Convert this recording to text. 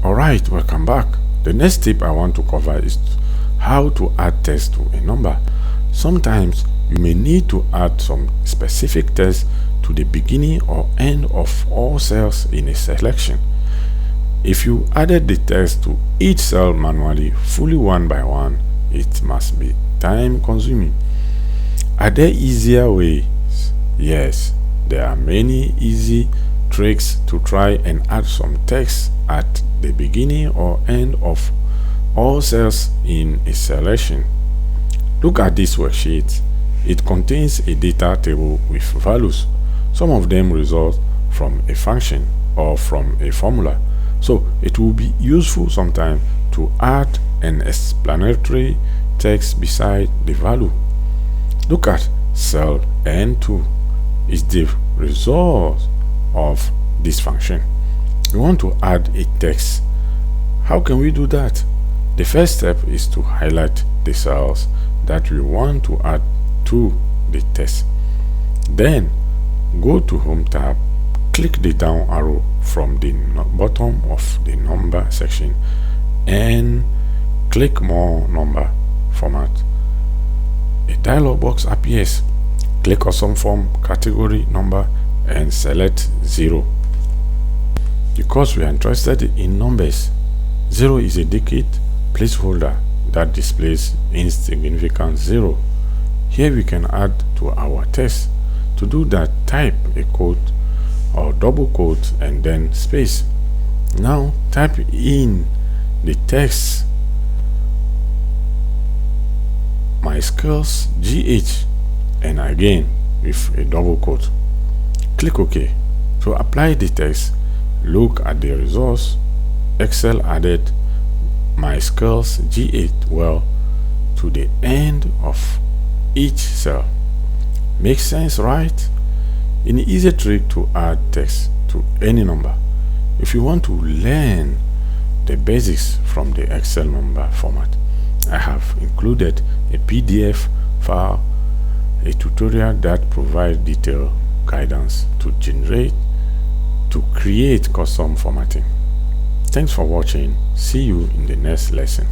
Alright, welcome back. The next tip I want to cover is how to add text to a number. Sometimes you may need to add some specific text to the beginning or end of all cells in a selection. If you added the text to each cell manually, fully one by one, it must be time consuming. Are there easier ways? Yes, there are many easy tricks to try and add some text at the beginning or end of all cells in a selection. Look at this worksheet. It contains a data table with values. Some of them result from a function or from a formula. So it will be useful sometimes to add an explanatory text beside the value. Look at cell N2. It's the result of this function. We want to add a text. How can we do that? The first step is to highlight the cells that we want to add to the text. Then go to Home tab, click the down arrow from the bottom of the number section and click More Number Format. A dialog box appears. Click Custom Form Category Number and select 0. Because we are interested in numbers, 0 is a decade placeholder that displays insignificant 0. Here we can add to our text. To do that, type a quote or double quote and then space. Now type in the text my skills GH and again with a double quote. Click OK. To apply the text, look at the results. Excel added my skills G8 well to the end of each cell. Makes sense, right? An easy trick to add text to any number. If you want to learn the basics from the Excel number format, I have included a PDF file, a tutorial that provides detailed guidance to create custom formatting. Thanks for watching. See you in the next lesson.